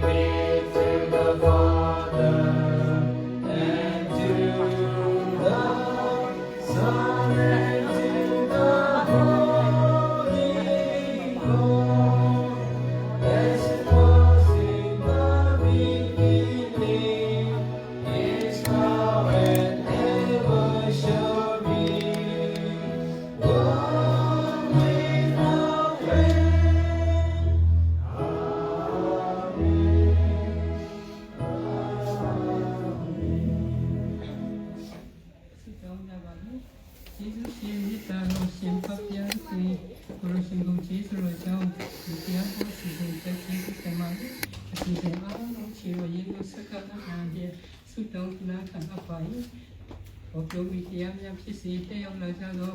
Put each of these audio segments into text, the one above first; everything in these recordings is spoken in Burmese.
be to the Father and to the Son and to the Holy Ghost, as it was in the beginning, is now and ever shall be, world without end. Jesusရှင်မြတ်တာတော်ရှင်ဖတ်ပြစေကိုရရှင်ကိုကျေးဇူးတော်ကြောင့်ဒီတရားကိုစီစဉ်တက်ကြည့်တဲ့မှာအစီအစဉ်အားလုံးချီရရင်ကိုစကားနာတဲ့ဆုတောင်းနာခံအပ်ပါ၏ဘောပြုမိတရားများဖြစ်စေတဲ့ရောက်လာကြသော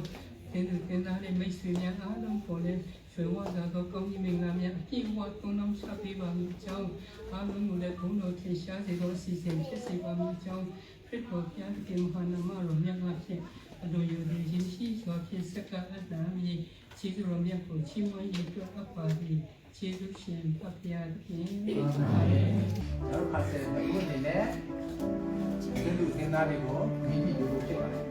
သင်သူသင်သားတွေမိတ်ဆွေများအားလုံးပေါ်လဲဆွေဝါသာသောကောင်းကြီးမင်္ဂလာများအပြည့်အဝသုံးလုံးချပေးပါမည်ကြောင်းအားလုံးကိုလည်းဘုန်းတော်ထင်ရှားစေသောအစီအစဉ်ဖြစ်စေပါမည်ကြောင်းခရစ်တော်ဘုရားခင်မဟာနာမတော်မြတ်အားဖြင့်အလိုယူသည်ရင်ရှိစွာဖြင့်စက္ကအတ္တမြည်ခြေစွတော်မြတ်ကိုချီးမွမ်းရည်တွက်အပ်ပါသည်ခြေစွရှင်ဖတ်ပြခြင်းအာမင် ကျွန်တော်ဖတ်တဲ့အခုအနေနဲ့ဒီလူသင်သားတွေကိုမိမိတို့ဖြစ်ပါတယ်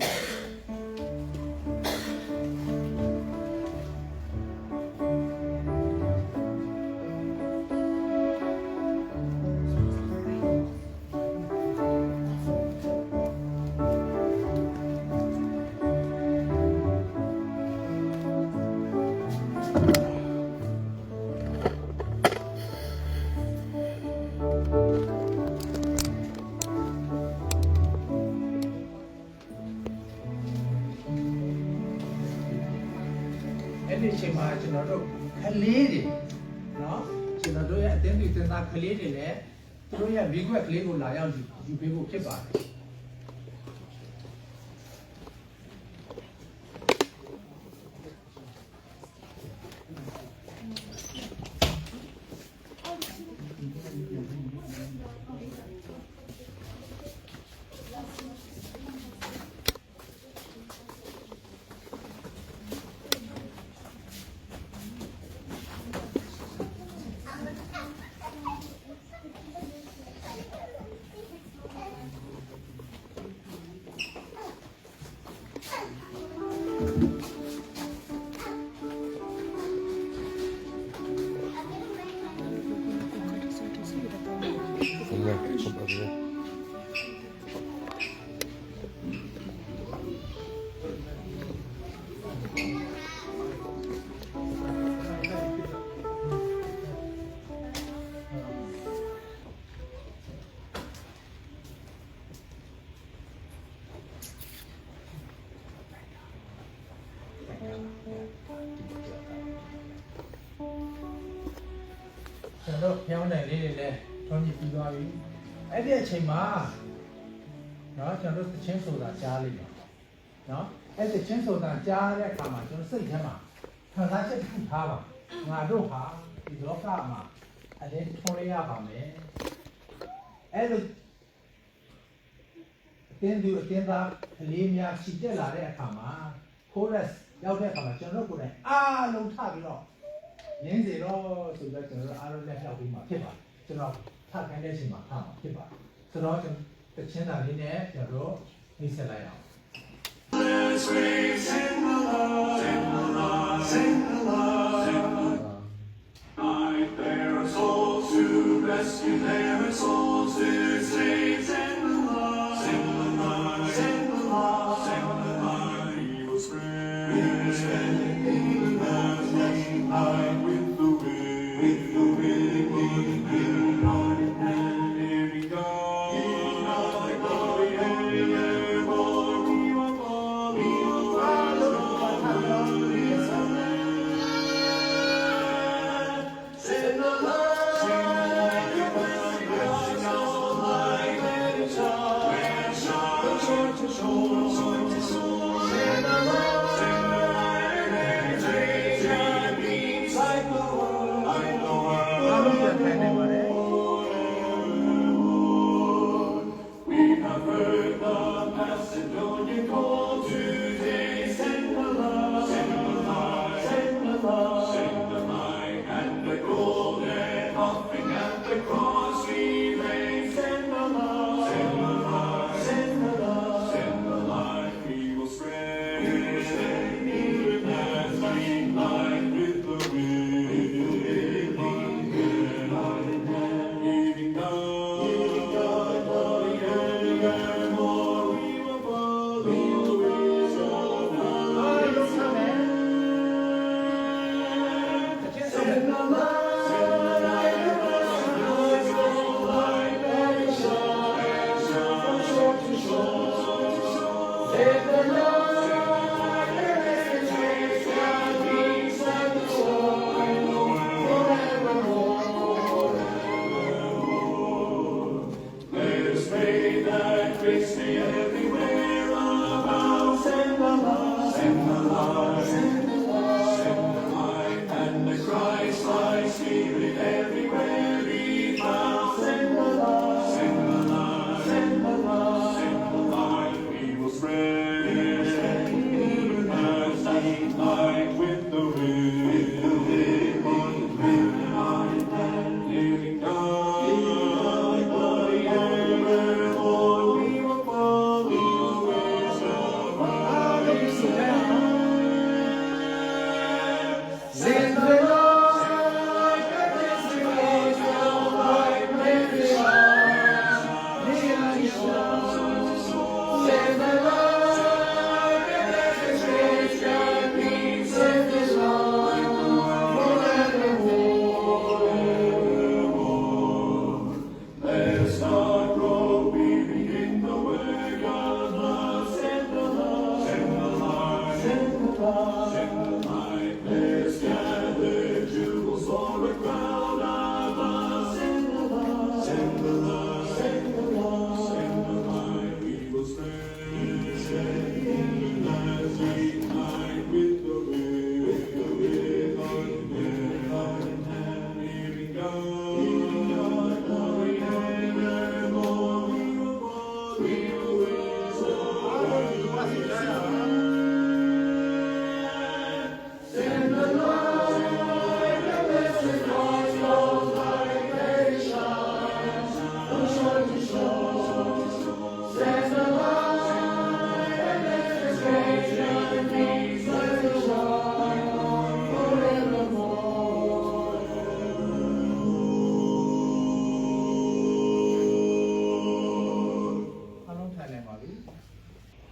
အဲ့ဒီအချိန်မှာကျွန်တော်တို့ခလေးတွေเนาะကျွန်တော်တို့ရဲ့အသင်းသူတင်သားခလေးတွေလည်းသူတို့ရဲ့မိခွက်ကလေးကိုလာရောက်ယူပေးဖို့ဖြစ်ပါတယ်ကျွန်တော်ဖျောင်းတယ်လေးတွေလည်းထွန်းပြပြီးသွားပြီအဲ့ဒီအချိန်မှာเนาะကျွန်တော်တို့ချင်းဆိုတာကြားလိမ့်မယ်เนาะအဲ့ဒီချင်းဆိုတာကြားတဲ့အခါမှာကျွန်တော်စိတ်ထဲမှာခံစားချက်တစ်ခုထားပါငါတို့ဟာဒီလောကမှာအရင်ထွန်းရပါမယ်အဲ့လိုအတင်းသူအတင်းသားကလေးများချီတက်လာတဲ့အခါမှာ chorus ရောက်တဲ့အခါမှာကျွန်တော်တို့ကိုယ်တိုင်အားလုံးထပြီးတော့ရင်းစီတော့ဆိုတော့ကျွန်တော်တို့အားလုံးလက်ရောက်ပြီးမှဖြစ်ပါတယ်ကျွန်တော်ထခိုင်းတဲ့အချိန်မှာထမှာဖြစ်ပါတယ်ဆိုတော့ကျွန်တော်တချင်းတာလေးနဲ့ကျွန်တော်တို့နှိစက်လိုက်အောင် Let's sing the Lord, sing the Lord, sing the Lord, sing the Lord. I bear souls to rescue their souls to save, sing the Lord, sing the Lord, sing the Lord, sing the Lord. He will spread the night with the wind, and here he goes, the glory and the air, for we will follow, sing the Lord, sing the Lord, let it shine, shore to shore, shore to shore, sing the Lord, sing the Lord, and change and beats like the world, like the world. အားလုံးပြန်ထိုင်နေပါတယ် We have heard the Macedonian call today. Send the Lord, send the Lord, send the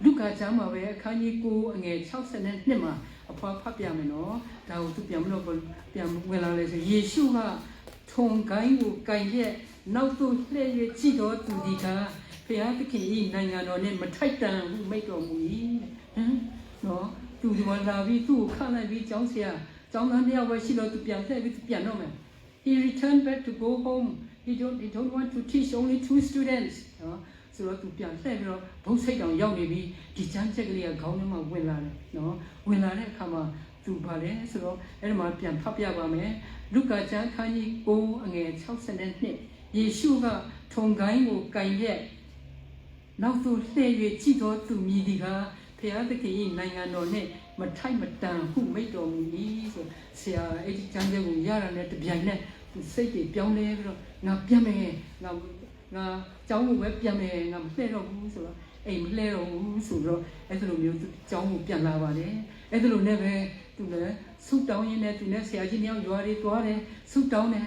လူကချမ်းမှာပဲအခန်းကြီး9အငယ်62မှာအဖွားဖတ်ပြမယ်နော်ဒါကိုသူပြန်မလို့ပြန်ဝင်လာလေဆိုယေရှုကထုံကိုင်းကိုကင်ရက်နောက်သို့လှည့်၍ကြည့်တော်သူဒီကဖျားသခင်၏နိုင်ငံတော်နဲ့မထိုက်တန်ဟုမိတ်တော်မူ၏ဟမ်နော်သူဒီမှာလာပြီးသူ့ကိုခန့်လိုက်ပြီးကျောင်းဆရာကျောင်းသားတယောက်ပဲရှိတော့သူပြန်လှည့်ပြီးသူပြန်တော့မယ် he returned back to go home he don't want to teach only 2 students နော်ဆိုတော့သူပြန်လှည့်ပြီးတော့ဘုတ်စိတ်တောင်ရောက်နေပြီးဒီချမ်းချက်ကလေးကခေါင်းထဲမှာဝင်လာတယ်နော်ဝင်လာတဲ့အခါမှာသူပါလဲဆိုတော့အဲ့ဒီမှာပြန်ဖတ်ပြပါမယ်လုကာကျမ်းခန်းကြီး9အငယ်62ယေရှုကထုံကိုင်းကိုကင်ရက်နောက်သို့လှည့်၍ကြည့်တော်သူမြည်ဒီကဖျားသခင်၏နိုင်ငံတော်နဲ့မထိုက်မတန်ဟုမိတ်တော်မူ၏ဆိုဆရာအဲ့ဒီချမ်းချက်ကိုရတာနဲ့တပြိုင်နက်သူစိတ်တွေပြောင်းလဲပြီးတော့ငါပြန်မယ်ငါကျောင်းကိုပဲပြန်မယ်ငါမလှည့်တော့ဘူးဆိုတော့အိမ်မလှည့်တော့ဘူးဆိုတော့အဲ့လိုမျိုးကျောင်းကိုပြန်လာပါတယ်အဲ့လိုနဲ့ပဲသူလည်းဆုတောင်းရင်းနဲ့သူနဲ့ဆရာကြီးနှစ်ယောက်ရွာတွေသွားတယ်ဆုတောင်းတယ်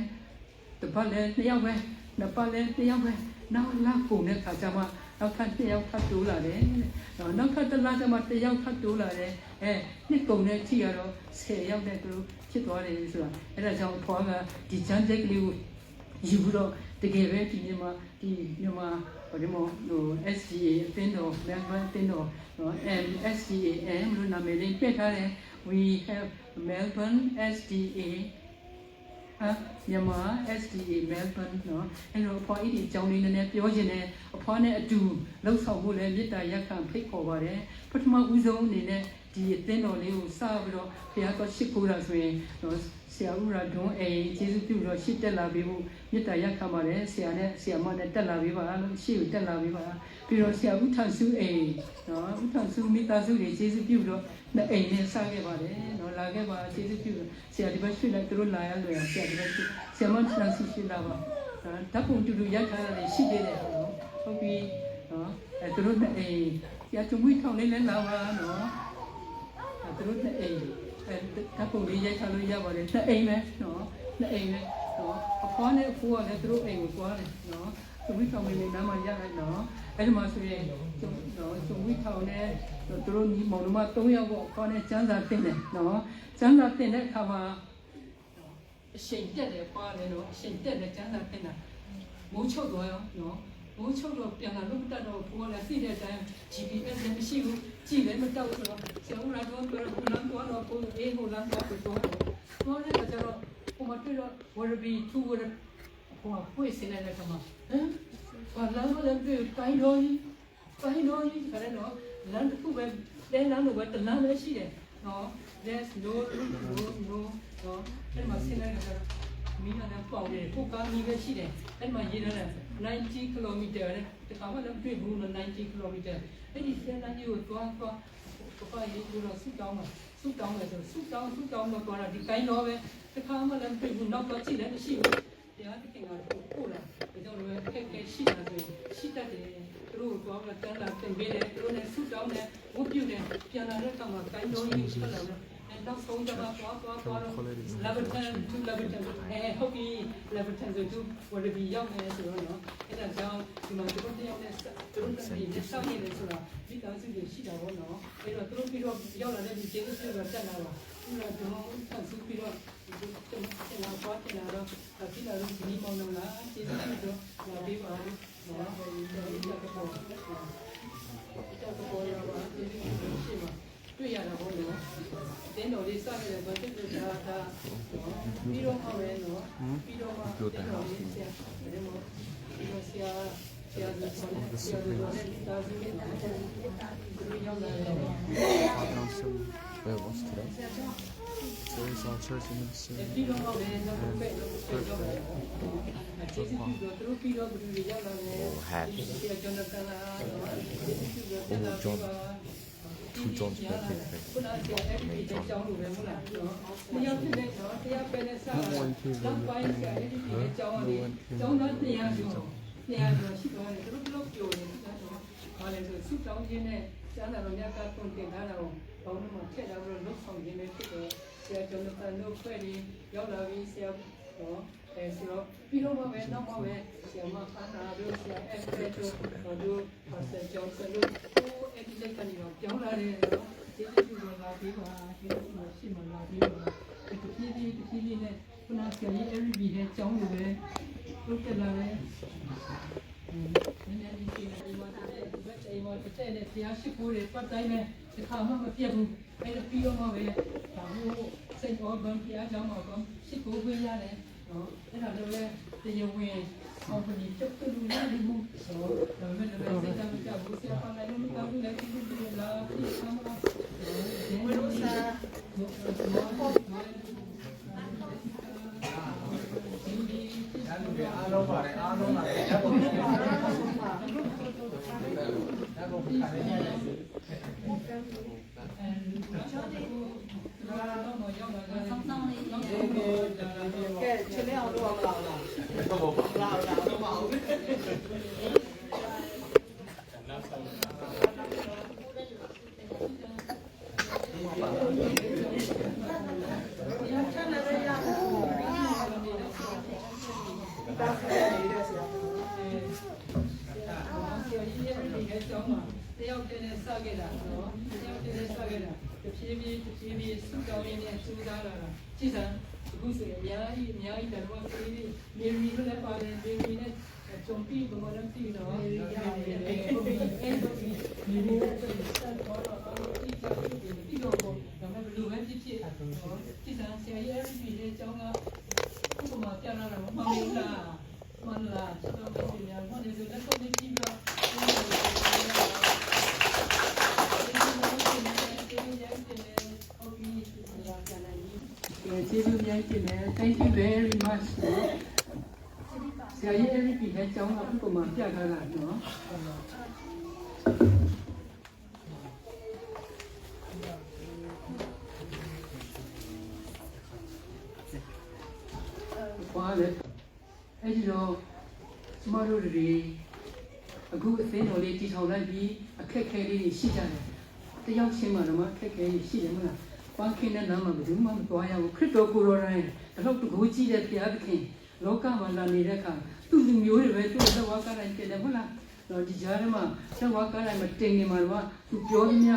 တပတ်လည်းနှစ်ယောက်ပဲနှစ်ပတ်လည်းတစ်ယောက်ပဲနောက်လာကုန်တဲ့ခါကျမှနောက်ထပ်တစ်ယောက်ထပ်တိုးလာတယ်နောက်ထပ်တစ်လကျမှတစ်ယောက်ထပ်တိုးလာတယ်နှစ်ကုန်တဲ့အထိကတော့10ယောက်နဲ့သူတို့ဖြစ်သွားတယ်ဆိုတာအဲ့ဒါကြောင့်ဖွားကဒီချမ်းချက်ကလေးကိုယူတော့တကယ်ပဲဒီနေ့မှာဒီမှာဟိုဒီမှာSDA အသင်းတော် Melbourne အသင်းတော်နော် SDAM လို့နာမည်လေးပြထားတယ် we have Melbourne SDA Myanmar SDA Melbourne နော်အဲ့တော့အဖွားဤဒီအကြောင်းလေးနည်းနည်းပြောချင်တယ်အဖွားနဲ့အတူလှုပ်ဆောင်ဖို့လည်းမေတ္တာရပ်ခံဖိတ်ခေါ်ပါတယ်ပထမဦးဆုံးအနေနဲ့ဒီအသင်းတော်လေးကိုစပြီးတော့ဘုရားတော်ရှိခိုးတာဆိုရင်ဆရာဦးရဒွန်းကျေးဇူးပြုတော့ရှစ်တက်လာပြီးဖို့မေတ္တာရပ်ခံပါတယ်ဆရာနဲ့ဆရာမနဲ့တက်လာပြီးပါလို့ရှေ့ကိုတက်လာပြီးပါပြီးတော့ဆရာဦးထန်စုနော်ဦးထန်စုမိသားစုတွေကျေးဇူးပြုတော့နဲ့အိမ်နဲ့စခဲ့ပါတယ်နော်လာခဲ့ပါကျေးဇူးပြုဆရာဒီဘက်ရွှေ့လိုက်သူတို့လာရလို့ဆရာဒီဘက်ဆရာမထန်စုရွှေ့လာပါဓာတ်ပုံတူတူရိုက်ထားတာလည်းရှိသေးတယ်ဟုတ်ပြီနော်သူတို့နဲ့အိမ်ဆရာသူမွေးထောင်လေးလည်းလာပါနော်သူတို့နဲ့အိမ်ဓာတ်ပုံလေးရိုက်ထားလို့ရပါတယ်နှစ်အိမ်ပဲနော်နှစ်အိမ်ပဲနော်အဖွားနဲ့အဖိုးကလည်းသူတို့အိမ်ကိုသွားတယ်နော်သူမွေးထောင်လေးနားမှာရလိုက်နော်အဲ့ဒီမှာဆိုရင်နော်သူမွေးထောင်နဲ့သူတို့ညီမောင်တို့မ3ယောက်ပေါ့ခေါင်းနဲ့ကျန်းစာတင်တယ်နော်ကျန်းစာတင်တဲ့အခါမှာအရှိန်တက်တယ်ပါတယ်နော်အရှိန်တက်တယ်ကျန်းစာတင်တာမိုးချုပ်သွားရောနော် ဘိုးချုပ်တော့ပြန်လာလို့မတတ်တော့ဘိုးကလည်းသိတဲ့အတိုင်း GPS လည်းမရှိဘူးကြည့်လည်းမတောက်ဆိုတော့ဆရာဦးကတော့ပြောတော့လမ်းသွားတော့ကိုအေးဟိုလမ်းသွားတော့တော့လည်းကျတော့ဟိုမှာတွေ့တော့ Wallaby 2 ဟိုပွေးစင်းနေတဲ့ကမှာဘာလမ်းမလဲတွေ့တိုင်းတော်ကြီးခါရဲတော့လမ်းတစ်ခုပဲတဲလမ်းလိုပဲတလမ်းပဲရှိတယ်နော် there's no no အဲ့မှာဆင်းလိုက်တော့မီးနဲ့ပေါက်တယ်ကိုကားမီးပဲရှိတယ်အဲ့မှာရေးရတယ်90 km တဲ့တခါမှလည်းတွေ့ဘူးနော်90 km အဲ့ဒီဆင်းလမ်းကြီးကိုသွားပါရေးလို့ဆူတောင်းမယ်ဆိုဆူတောင်းတော့သွားတာဒီတိုင်းတော့ပဲတခါမှလည်းတွေ့ဘူးနောက်တော့ကြည့်လည်းမရှိဘူးတရားတခင်ကပို့လာဒါကြောင့်လည်းခက်ခဲရှိတာဆိုရှိတတ်တယ်သူတို့တော့တန်းလာတင်ပေးတယ်သူတို့လည်းဆူတောင်းတယ်ဝတ်ပြုတယ်ပြန်လာတဲ့အခါမှာတိုင်းတော့ကြီးဆက်လာတယ်နောက်ဆုံးတော့သွားLeviton to Leviton ဟုတ်ပြီ Leviton ဆိုသူဝရဘီရောက်နေဆိုတော့နော်အဲ့ဒါကြောင့်ဒီမှာတို့တယောက်နဲ့သူတို့တည်းနဲ့စောင့်နေတယ်ဆိုတော့ဒီတောင်စုတွေရှိတာပေါ့နော်အဲ့တော့သူတို့ပြီးတော့ရောက်လာတဲ့ဒီကျေးဇူးပြုတော့တက်လာတော့သူတို့တော့ဆန်စုပြီးတော့ဒီတက်လာတော့ဒီလာတော့ဒီမောင်နှမလားကျေးဇူးပြုတော့လာပြီးပါနော်ဒီတော့ရပါကျေးဇူးပြုရှိပါတွေ့ရတာပေါ့နော်တင်းတော်လေးစရတယ်ဘာဖြစ်လို့ဒါပြီးတော့မှပဲနော်ပြီးတော့မှတင်းတော်လေးဆရာဒီမှာဒီဆရာဒီဆောင်းဆရာဒီတော့လည်းတာစီနေတာဒီရောက်လာတယ် Where was today? So it's our church in the ပြီးတော့မှပဲနောက်တစ်ဖက်တော့ကျေးဇူးပြုတော့သူတို့ပြီးတော့ဘယ်လိုရောက်လာလဲဆရာကျွန်တော်ကလာကျေးဇူးပြုတော့လာပြီးပါ2 John's birthday. ခုနကအဲ့ဒီကြောင်းလိုပဲမဟုတ်လား။တရားဖြစ်တဲ့တော့တရားပဲနဲ့စားတာ။နောက်ပိုင်းကျအဲ့ဒီကြောင်းကနေကြောင်းသားတရားကျော်ရှိသွားတယ်။သူတို့ပြောနေတယ်တော့ဘာလဲဆိုစုတောင်းခြင်းနဲ့ကျမ်းစာတော်များကတုံ့ပြန်ထားတာကိုဘောင်းမှာထည့်ထားပြီးတော့ဆောင်ခြင်းနဲ့ဖြစ်တယ်။ဆရာကျွန်တော်တို့ဖွဲ့ပြီးရောက်လာပြီးဆရာတော့ဆိုတော့ပြီးတော့မှပဲနောက်မှပဲဆရာမခန္ဓာတို့ဆရာအဲ့တဲ့တို့ပါစကျောင်းစလို့အဲ့ဒီလက်ကနေတော့ကြောင်းလာတယ်နော်ကျေးဇူးတော်လာပြီးပါကျေးဇူးတော်ရှိမှလာပြီးပါဒီတဖြည်းဖြည်းနဲ့ခုနဆရာကြီး every နဲ့ကြောင်းလို့ပဲလုပ်ကြလာတယ်နည်းနည်းလေးဒီမှာတဲ့ဒီဘက်အိမ်မှာတဲ့နဲ့တရားရှိခိုးတယ်ပတ်တိုင်းနဲ့ဒီခါမှမပြတ်ဘူးအဲ့ဒါပြီးတော့မှပဲဒါမျိုးစိတ်တော်ဘန်တရားကြောင်းမှာတော့ရှိခိုးခွင့်ရတယ်နော်အဲ့ဒါလည်းတရားဝင် company တက်တူလာလို့ဆိုတော့လည်းစိတ်ကြဘူးဆရာပါလည်းမတော်ဘူးလည်းဒီလိုလာပြီးဆမ်းလာဒီလိုစားအားလုံးပါတယ်ဓာတ်ပုံခါရကဲချစ်လေးအောင်လုပ်အောင်လားလားတော့မဟုတ်တယောက်တည်းနဲ့စခဲ့တာနော်တယောက်တည်းနဲ့စခဲ့တာတဖြည်းဖြည်းစုတောင်းရင်းနဲ့စူးစားလာတာကြည့်စမ်းအခုဆိုရင်အများကြီးတော့ပြေးမေရီလည်းပါတယ်မေရီနဲ့ဂျုံပီဘမလည်းပြီးတော့မေရီရတယ်အဲ့တော့ဒီမေရီနဲ့စက်ပေါ်တော့ပြီးတော့ဒါမှမဟုတ်လူပဲဖြစ်ကြည့်စမ်းဆရာကြီး every နဲ့ကျောင်းကဥပမာပြလာတာမမှန်ဘူးလားမှန်လားစတော့ဒီများဘာလဲဆိုတော့ကိုယ်ကြည့်တော့ကျေးဇူးများတင်တယ် Thank you very much ဆရာကြီး every နဲ့ကျောင်းကဥပမာပြထားတာနော်ဘာလဲအဲ့ဒီတော့ကျမတို့တွေအခုအသင်းတော်လေးတည်ထောင်လိုက်ပြီးအခက်အခဲလေးတွေရှိကြတယ်တယောက်ချင်းမှတော့အခက်အခဲတွေရှိတယ်မလားပန်းခင်းတဲ့နာမှာဘယ်သူမှမသွားရဘူးခရစ်တော်ကိုယ်တော်တိုင်တော့တကူကြည့်တဲ့ဘုရားသခင်လောကမှာလာနေတဲ့အခါသူ့လူမျိုးတွေပဲသူ့လက်ဝါးကတိုင်းတင်တယ်မလားတော့ဒီကြားထဲမှာလက်ဝါးကတိုင်းမတင်နေမှာတော့သူပြောသမျှ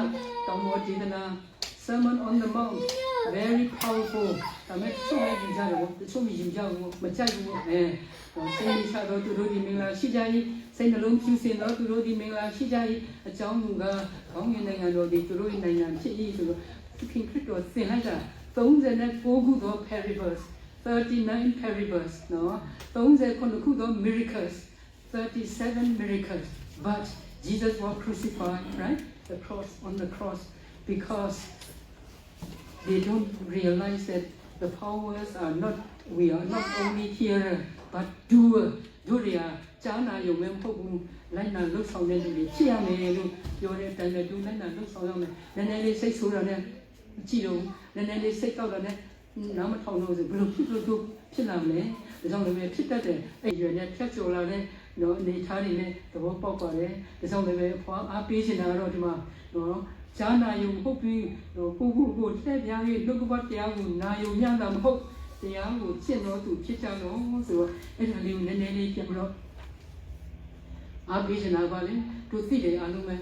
တောင်းတော်ဒေသနာစ Sermon on the Mount very powerful ဒါပေမဲ့သူ့ရဲ့ယူကြတယ်ပေါ့တချို့မယူကြဘူးမကြိုက်ဘူးစိတ်ချတော့သူတို့ဒီမင်္ဂလာရှိကြ၏စိတ်နှလုံးဖြူစင်တော့သူတို့ဒီမင်္ဂလာရှိကြ၏အကြောင်းမူကားခေါင်းငင်နိုင်ငံတော်ဒီသူတို့ရဲ့နိုင်ငံဖြစ်၏ဆိုတော့သခင်ခရစ်တော်သင်လိုက်တာ39ခုသော parables 39 parables နော်39ခုသော miracles 37 miracles but Jesus was crucified right on the cross because they don't realize that the powers are not we are not only hearer but doer တို့တွေကကြားနာရုံပဲမဟုတ်ဘူးလိုက်နာလှုပ်ဆောင်တဲ့လူတွေဖြစ်ရမယ်လို့ပြောတဲ့အတိုင်းပဲသူလိုက်နာလှုပ်ဆောင်ရမယ်နည်းနည်းလေးစိတ်ဆိုးတာနဲ့ကြည့်လို့နည်းနည်းလေးစိတ်ကောက်တာနဲ့နားမထောင်လို့ဆိုဘယ်လိုဖြစ်လို့ဖြစ်လာမလဲဒါကြောင့်လည်းဖြစ်တတ်တဲ့အဲ့ရွယ်နဲ့ဖြတ်ကျော်လာတဲ့နော်အနေထားတွေနဲ့သဘောပေါက်ပါတယ်ဒါကြောင့်လည်းအဖွာအားပေးနေတာတော့ဒီမှာနော်ဈာနာယုံဟုတ်ပြီးကိုလှည့်ပြားပြီးနှုတ်ကပတ်တရားကိုနာယုံညံ့တာမဟုတ်တရားကိုကျင့်တော်သူဖြစ်ကြတော့ဆိုတော့အဲ့ဒါလေးကိုနည်းနည်းလေးပြန်ပြီးတော့အားပေးနေတာပါလေသူသိတယ်အားလုံးပဲ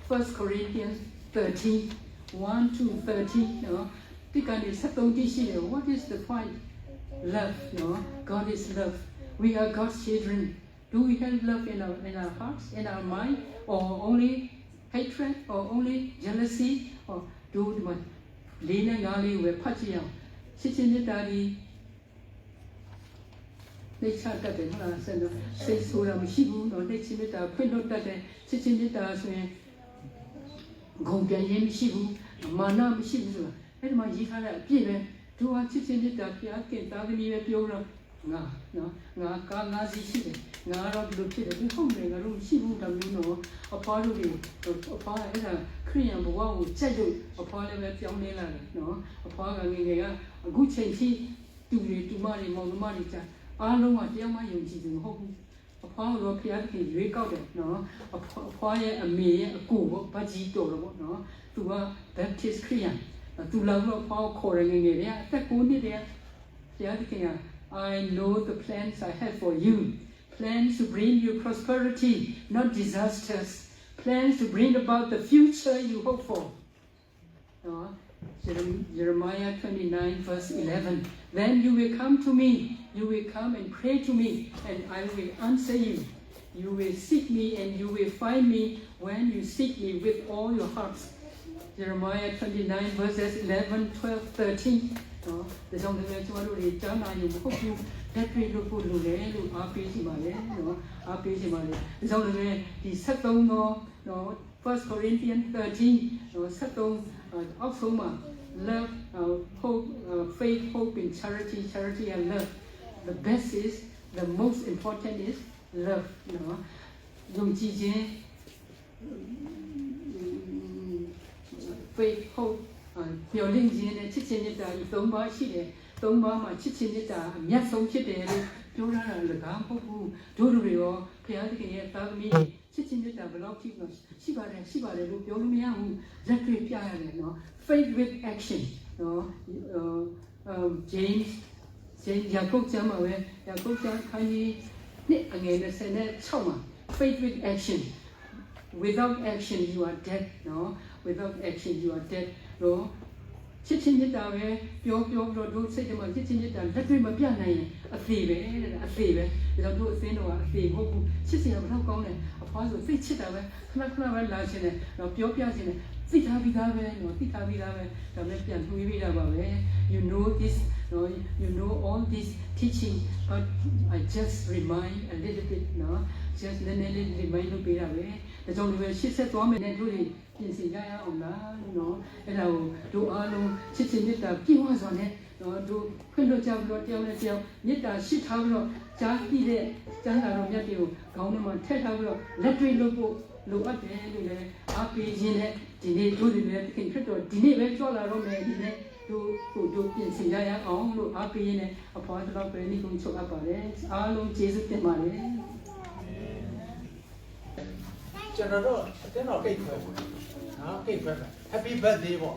1 Corinthians 13 1 to 13နော်ဒီကနေ့73တိရှိတယ် What is the point love no God is love we are God's children do we have love in our hearts in our mind or only hatred or only jealousy or do what လေးနဲ့ငါးလေးကိုပဲဖတ်ကြည့်အောင်ချစ်ချင်းမေတ္တာဒီနေချတတ်တယ်ဟုတ်လားဆက်လို့စိတ်ဆိုးတာမရှိဘူးတော့နေချင်းမေတ္တာဖွင့်လို့တတ်တယ်ချစ်ချင်းမေတ္တာဆိုရင်ဂုံပြန်ရင်မရှိဘူးမာနမရှိဘူးဆိုတာအဲ့ဒီမှာရေးထားတဲ့အပြည့်ပဲသူကချစ်ချင်းမေတ္တာဖျားခင်သားသမီးပဲပြောတော့ငါနော်ငါကားငါစီရှိတယ်ငါတော့ဒီလိုဖြစ်တယ်ဒီဟုတ်တယ်ငါတို့ရှိဘူးတမျိုးတော့အဖွားတို့တွေအဖွားအဲ့ဒါခရိယံဘဝကိုကြိုက်လို့အဖွားလည်းပဲပြောင်းနေလာတယ်နော်အဖွားကငယ်ငယ်ကအခုချိန်ထိတူတွေတူမတွေမောင်နှမတွေကြာအားလုံးကတရားမှယုံကြည်သူမဟုတ်ဘူးအဖွားကတော့ဖျားခင်ရွေးကောက်တယ်နော်အဖွားရဲ့အမေရဲ့အကိုပေါ့ဗတ်ကြီးတော်တော့ပေါ့နော်သူက Baptist ခရိယံသူလာတော့အဖွားကိုခေါ်ရငယ်ငယ်တဲ့အသက်9နှစ်တည်းဖျားခင်ကI know the plans I have for you. Plans to bring you prosperity, not disasters. Plans to bring about the future you hope for. Jeremiah 29 verse 11. Then you will come to me. You will come and pray to me, and I will answer you. You will seek me, and you will find me when you seek me with all your hearts. Jeremiah 29 verses 11, 12, 13. နော်ဒါကြောင့်လည်းကျွန်တော်တို့တွေကြားနာယူမဟုတ်ဘူးလက်တွေ့လို့ပို့လို့လေလို့အားပေးစီပါလေနော်အားပေးစီပါလေဒါကြောင့်လည်းဒီ73နော် 1 Corinthians 13နော်73အောက်ဆုံးမှာ love hope faith hope and charity and love the best is the most important is love နော်ယုံကြည်ခြင်း faith hope မျှော်လင့်ခြင်းနဲ့ချစ်ချင်းမေတ္တာဒီ၃ပါးရှိတယ်၃ပါးမှာချစ်ချင်းမေတ္တာအမြတ်ဆုံးဖြစ်တယ်လို့ပြောရတာလည်းကားမဟုတ်ဘူးတို့လူတွေရောဘုရားသခင်ရဲ့သားသမီးချစ်ချင်းမေတ္တာဘယ်လောက်ထိရှိပါတယ်လို့ပြောလို့မရဘူးလက်တွေ့ပြရတယ်နော် faith with action နော်James ယာကုပ်ကျမ်းမှာပဲယာကုပ်ကျမ်းခန်းကြီးနှစ်အငယ်26မှာ faith with action without action you are dead နော် without action you are dead တော့ချစ်ချင်းမေတ္တာပဲပြောတော့တို့စိတ်ထဲမှာချစ်ချင်းမေတ္တာလက်တွေ့မပြနိုင်ရင်အသေးပဲအသေးပဲဒါကြောင့်တို့အသင်းတော်ကအသေးမဟုတ်ဘူးချစ်စရာမတော့ကောင်းတယ်အဖွားဆိုစိတ်ချစ်တာပဲခဏပဲလာခြင်းတယ်တော့ပြောပြခြင်းတယ်သိထားပြီးသားပဲနော်သိထားပြီးသားပဲဒါနဲ့ပြန်တွေးပြီးတာပါပဲ you know this no you know all this teaching but I just remind a little bit နော် just နည်းနည်းလေး remind လုပ်ပေးတာပဲဒါကြောင့်လည်းရှေ့ဆက်သွားမယ်နဲ့တို့တွေပြင်ဆင်ကြရအောင်လားနော်အဲ့ဒါကိုတို့အားလုံးချစ်ချင်းမေတ္တာပြည့်ဝစွာနဲ့နော်တို့ခွင့်လွှတ်ကြပြီးတော့တယောက်နဲ့တယောက်မေတ္တာရှိထားပြီးတော့ကြားသိတဲ့ကျမ်းစာတော်မြတ်တွေကိုခေါင်းထဲမှာထည့်ထားပြီးတော့လက်တွေ့လုပ်ဖို့လိုအပ်တယ်လို့လည်းအားပေးခြင်းနဲ့ဒီနေ့တို့တွေလည်းခင်ဖြစ်တော့ဒီနေ့ပဲကြွလာတော့မယ်ဒီနေ့တို့ပြင်ဆင်ကြရအောင်လို့အားပေးရင်းနဲ့အဖွားတော်ပဲနေကုန်ချုပ်အပ်ပါတယ်အားလုံးကျေးဇူးတင်ပါတယ်ကျွန်တော်တို့အတင်းတော်ကိတ်ခွဲနော်ကိတ်ခွဲမယ် Happy birthday ပေါ့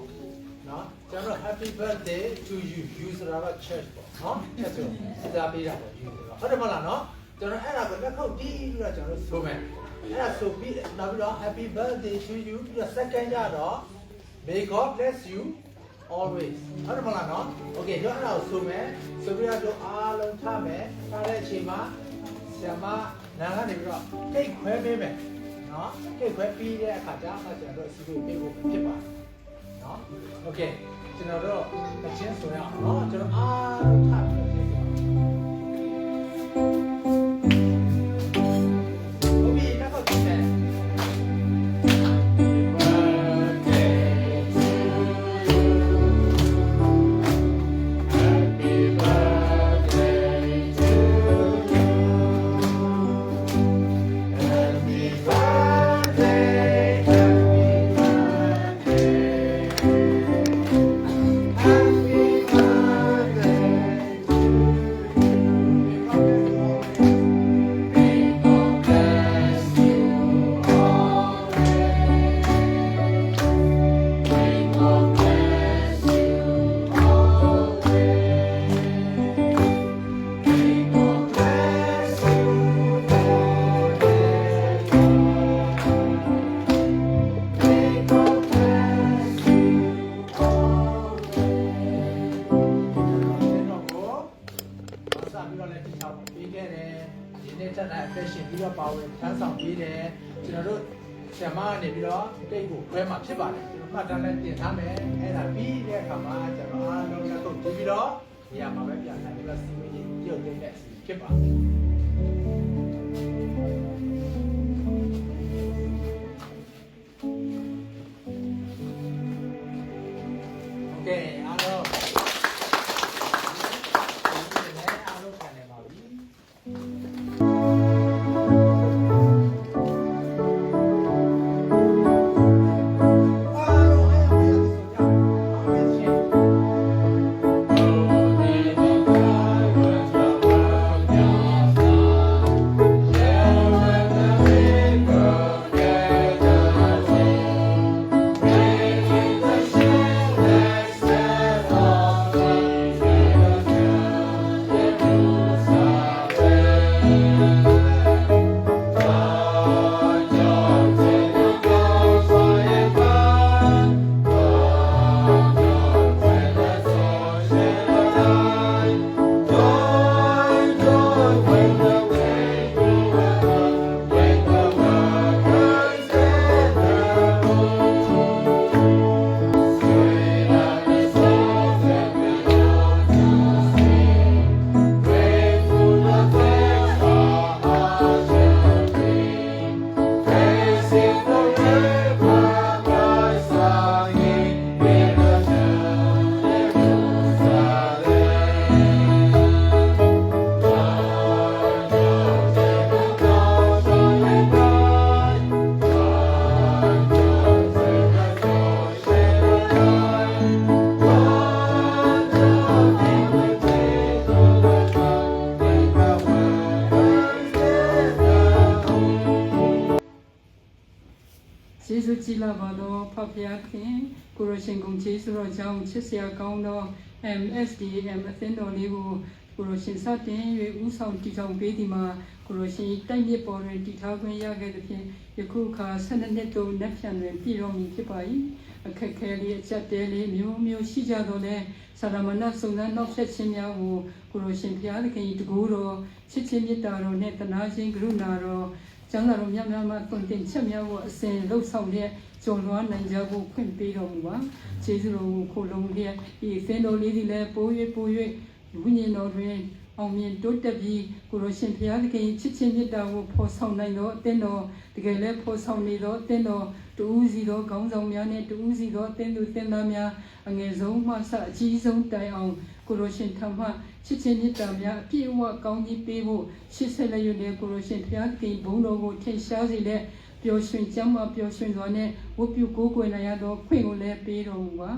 နော်ကျွန်တော် Happy birthday to you ဆိုတာက church ပေါ့နော်အဲ့ဆိုစာပေးတာပေါ့ယူတယ်ဟုတ်တယ်မလားနော်ကျွန်တော်အဲ့ဒါကိုလက်ခုပ်တီးပြီးတော့ကျွန်တော်ဆိုမယ်အဲ့ဒါဆိုပြီးနောက်ပြီးတော့ Happy birthday to you ပြီးတော့ second ကြတော့ May God bless you always ဟုတ်တယ်မလားနော် Okay ကျွန်တော်အဲ့ဒါကိုဆိုမယ်ဆိုပြီးတော့အားလုံးထားမယ်ထားတဲ့အချိန်မှာဆရာမနာကနေပြီးတော့တိတ်ခွဲပေးမယ်နော်တိတ်ခွဲပြီးတဲ့အခါကျမှကျွန်တော်တို့စီကိုပြေဖို့ဖြစ်ပါတယ်နော် Okay ကျွန်တော်တို့အချင်းဆိုရအောင်နော်ကျွန်တော်အားလုံးထားပြီးတော့ပြေပါဟုတ်ပြီနောက်တော့ကြည့်မယ် ဆရာမကနေပြီးတော့တိတ်ကိုခွဲမှာဖြစ်ပါတယ်ကျွန်တော်မှတ်တမ်းနဲ့တင်ထားမယ်အဲ့ဒါပြီးတဲ့အခါမှာကျွန်တော်အားလုံးလက်ကိုပြီးတော့နေရာမှာပဲပြန်လာပြီးတော့စီမင်းကြီးပြုတ်နေတဲ့ဖြစ်ပါတယ်โอเคအားလုံးအားလုံးခံနေပါပြီကျေးဇူးကြီးလာပါတော့ဖဖခင်ကိုရရှင်ကုန်ကျေးဇူးတော်ကြောင့်ချစ်စရာကောင်းသော MSDM အသင်းတော်လေးကိုကိုရရှင်စတင်၍ဦးဆောင်တည်ထောင်ပေးဒီမှာကိုရရှင်တိုက်မြစ်ပေါ်တွင်တည်ထားခွင့်ရခဲ့သဖြင့်ယခုအခါ12နှစ်တုန်းနက်ဖြန်တွင်ပြည်တော်မူဖြစ်ပါ၏အခက်ခဲလေးအချက်တဲလေးမျိုးမျိုးရှိကြတော့လဲဆရာမဏစုံစမ်းနောက်ဆက်ခြင်းများကိုကိုရရှင်ဘုရားသခင်တကူတော်ချစ်ချင်းမေတ္တာတော်နဲ့တနာခြင်းကရုဏာတော်ကျမ်းစာတော်များများမှာသွန်သင်ချက်များကိုအစဉ်လှုပ်ဆောင်တဲ့ကျော်လွှားနိုင်ကြဖို့ခွင့်ပေးတော်မူပါကျေးဇူးတော်ကိုခိုလုံလျက်ဒီအစဉ်တော်လေးဒီလည်းပိုး၍ဝိညာဉ်တော်တွင်အောင်မြင်တိုးတက်ပြီးကိုရရှင်ဘုရားသခင်ချစ်ချင်းမေတ္တာကိုဖော်ဆောင်နိုင်သောအသင်းတော်တကယ်လည်းဖော်ဆောင်နေသောအသင်းတော်တူးစီသောခေါင်းဆောင်များနဲ့တူးစီသောအသင်းသူအသင်းသားများအငယ်ဆုံးမှစအကြီးဆုံးတိုင်အောင်ကိုရရှင်ထံမှချစ်ချင်းမေတ္တာများအပြည့်အဝကောင်းကြီးပေးဖို့ရှေ့ဆက်လက်ရွယ်ကိုရရှင်ဘုရားသခင်ဘုန်းတော်ကိုထင်ရှားစေတဲ့ပျော်ရွှင်ကျမ်းမာပျော်ရွှင်စွာနဲ့ဝတ်ပြုကိုးကွယ်နိုင်ရသောခွင့်ကိုလည်းပေးတော်မူပါ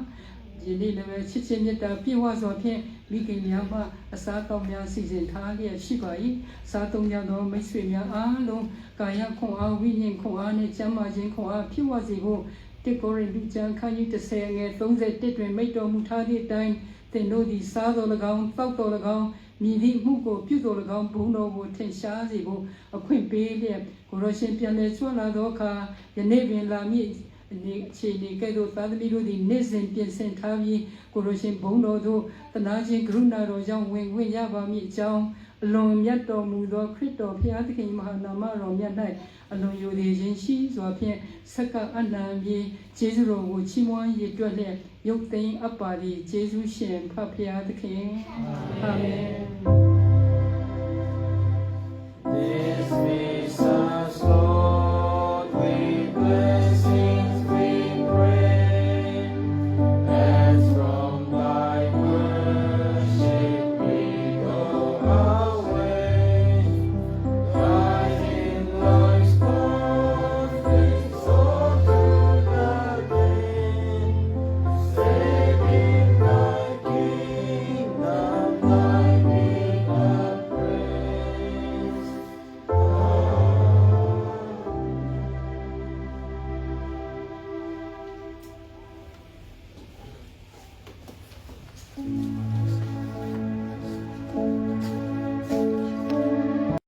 ဒီနေ့လည်းချစ်ချင်းမေတ္တာပြည့်ဝစွာဖြင့်မိခင်များမှအစားတောက်များစီစဉ်ထားလျက်ရှိပါ၏စားသုံးကြသောမိတ်ဆွေများအားလုံးကာယခွန်အားဝိညာဉ်ခွန်အားနှင့်ကျမ်းမာခြင်းခွန်အားဖြစ်ဝစေဖို့တေကိုရင်လူချမ်းခန်းကြီး30ငယ်31တွင်မိတ်တော်မူထားသည့်အတိုင်းသင်တို့သည်စားတော်၎င်းတောက်တော်၎င်းမြည်သည့်မှုကိုပြုတော်၎င်းဘုံတော်ကိုထင်ရှားစေဖို့အခွင့်ပေးလျက်ကိုရရှင်ပြန်လည်ဆွလာသောအခါယနေ့ပင်လာမည့်အ ဒီအခြေအနေကဲ့သို့သာသမီတို့သည်နေ့စဉ်ပြင်ဆင်ထားပြီးကိုလိုရှင်ဘုန်းတော်သို့တနာခြင်းကရုဏာတော်ကြောင့်ဝင်ခွင့်ရပါမည်အကြောင်းအလွန်မြတ်တော်မူသောခရစ်တော်ဘုရားသခင်မဟာနာမတော်မြတ်၌အလွန်ယိုသေးခြင်းရှိစွာဖြင့်ဆက်ကပ်အနံပြီးကျေးဇူးတော်ကိုချီးမွမ်းရည်တွက်လျက်ရုပ်သိမ်းအပ်ပါသည်ကျေးဇူးရှင်ဖခင်သခင်အာမင်